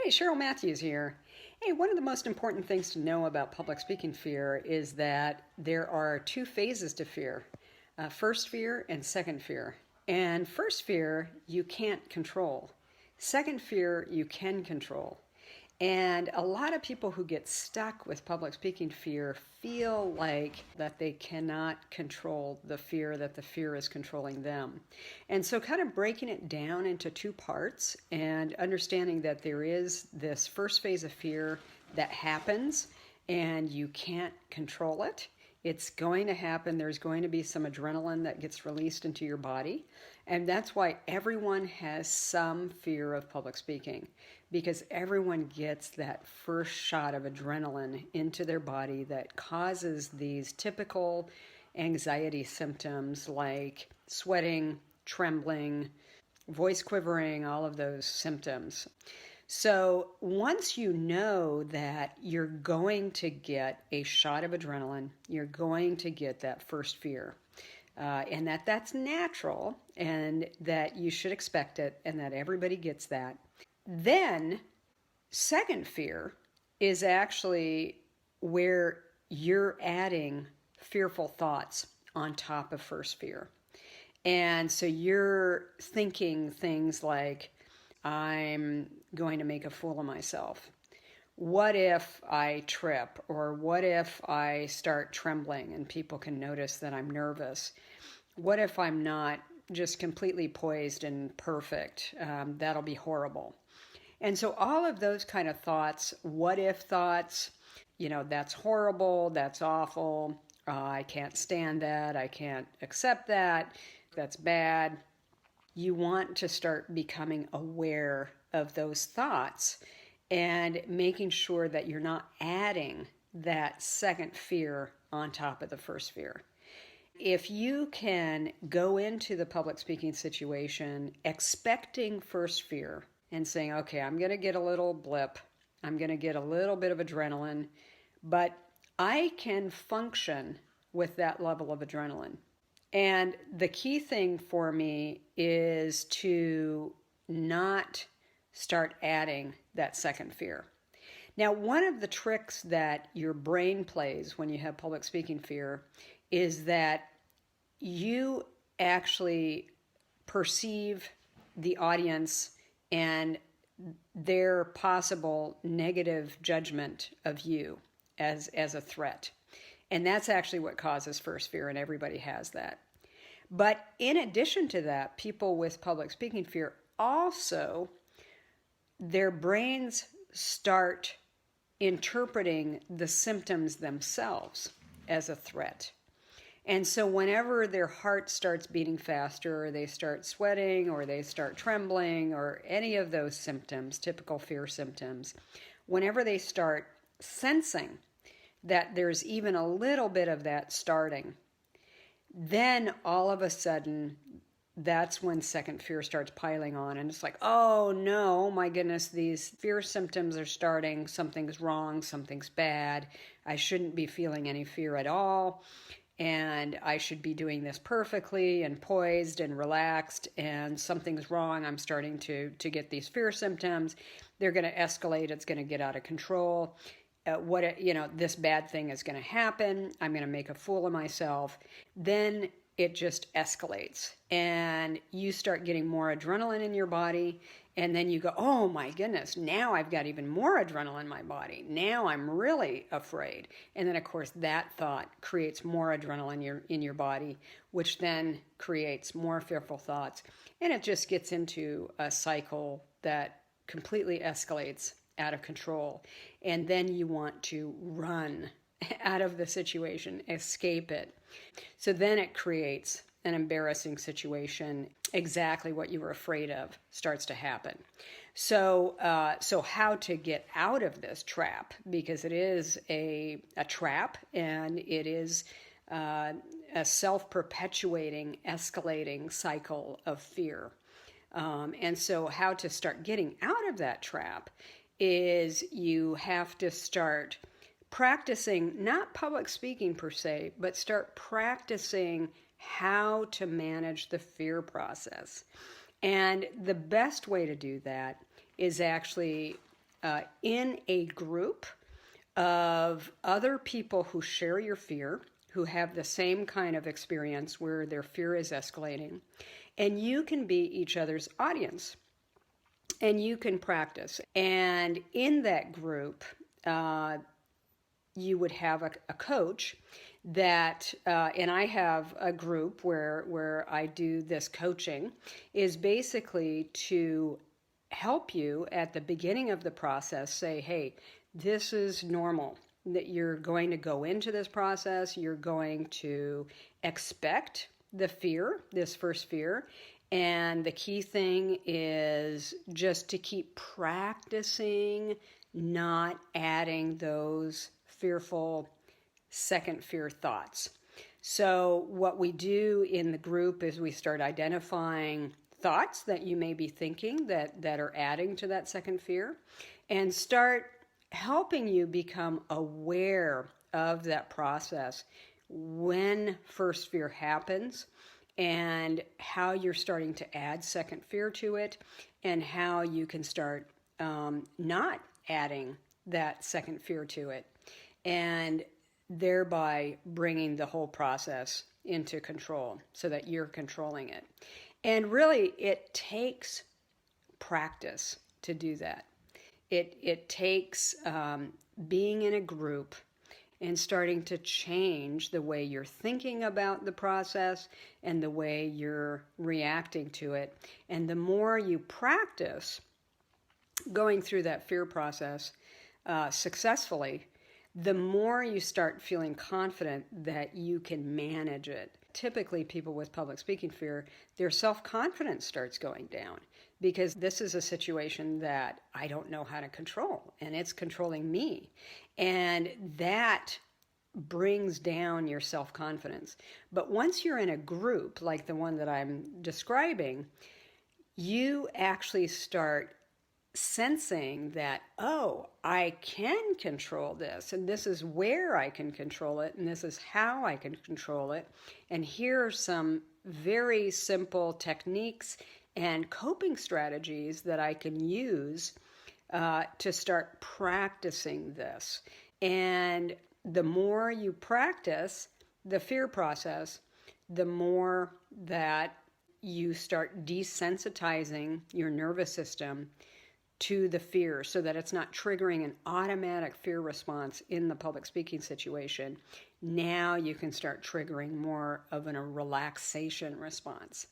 Hi, Cheryl Matthews here. Hey, one of the most important things to know about public speaking fear is that there are two phases to fear, first fear and second fear. And first fear, you can't control. Second fear, you can control. And a lot of people who get stuck with public speaking fear feel like that they cannot control the fear, that the fear is controlling them. And so kind of breaking it down into two parts and understanding that there is this first phase of fear that happens and you can't control it. It's going to happen. There's going to be some adrenaline that gets released into your body. And that's why everyone has some fear of public speaking, because everyone gets that first shot of adrenaline into their body that causes these typical anxiety symptoms like sweating, trembling, voice quivering, all of those symptoms. So once you know that you're going to get a shot of adrenaline, you're going to get that first fear, and that's natural and that you should expect it and that everybody gets that. Then second fear is actually where you're adding fearful thoughts on top of first fear. And so you're thinking things like, I'm going to make a fool of myself. What if I trip? Or what if I start trembling and people can notice that I'm nervous? What if I'm not just completely poised and perfect? That'll be horrible. And so all of those kind of thoughts, what if thoughts, that's horrible, that's awful, I can't stand that, I can't accept that, that's bad. You want to start becoming aware of those thoughts and making sure that you're not adding that second fear on top of the first fear. If you can go into the public speaking situation expecting first fear and saying, okay, I'm going to get a little blip, I'm going to get a little bit of adrenaline, but I can function with that level of adrenaline. And the key thing for me is to not start adding that second fear. Now, one of the tricks that your brain plays when you have public speaking fear is that you actually perceive the audience and their possible negative judgment of you as a threat. And that's actually what causes first fear, and everybody has that. But in addition to that, people with public speaking fear also, their brains start interpreting the symptoms themselves as a threat. And so whenever their heart starts beating faster, or they start sweating, or they start trembling, or any of those symptoms, typical fear symptoms, whenever they start sensing that there's even a little bit of that starting, then all of a sudden, that's when second fear starts piling on. And it's like, oh no, my goodness, these fear symptoms are starting. Something's wrong, something's bad. I shouldn't be feeling any fear at all. And I should be doing this perfectly and poised and relaxed, and something's wrong. I'm starting to get these fear symptoms. They're going to escalate. It's going to get out of control. This bad thing is going to happen. I'm going to make a fool of myself. Then it just escalates and you start getting more adrenaline in your body. And then you go, oh my goodness, now I've got even more adrenaline in my body. Now I'm really afraid. And then of course that thought creates more adrenaline in your body, which then creates more fearful thoughts. And it just gets into a cycle that completely escalates out of control. And then you want to run out of the situation, escape it. So then it creates an embarrassing situation. Exactly what you were afraid of starts to happen. So how to get out of this trap, because it is a trap, and it is a self-perpetuating, escalating cycle of fear. And so how to start getting out of that trap is you have to start practicing, not public speaking per se, but start practicing how to manage the fear process. And the best way to do that is actually in a group of other people who share your fear, who have the same kind of experience where their fear is escalating, and you can be each other's audience and you can practice. And in that group, you would have a coach that, and I have a group where I do this coaching, is basically to help you at the beginning of the process say, hey, this is normal, that you're going to go into this process, you're going to expect the fear, this first fear. And the key thing is just to keep practicing not adding those fearful second fear thoughts. So what we do in the group is we start identifying thoughts that you may be thinking that are adding to that second fear, and start helping you become aware of that process when first fear happens, and how you're starting to add second fear to it, and how you can start not adding that second fear to it, and thereby bringing the whole process into control so that you're controlling it. And really, it takes practice to do that. It takes being in a group and starting to change the way you're thinking about the process and the way you're reacting to it. And the more you practice going through that fear process successfully, the more you start feeling confident that you can manage it. Typically, people with public speaking fear, their self-confidence starts going down because this is a situation that I don't know how to control, and it's controlling me. And that brings down your self-confidence. But once you're in a group like the one that I'm describing, you actually start sensing that, oh, I can control this, and this is where I can control it, and this is how I can control it, and here are some very simple techniques and coping strategies that I can use to start practicing this. And the more you practice the fear process, the more that you start desensitizing your nervous system to the fear, so that it's not triggering an automatic fear response in the public speaking situation. Now you can start triggering more of a relaxation response.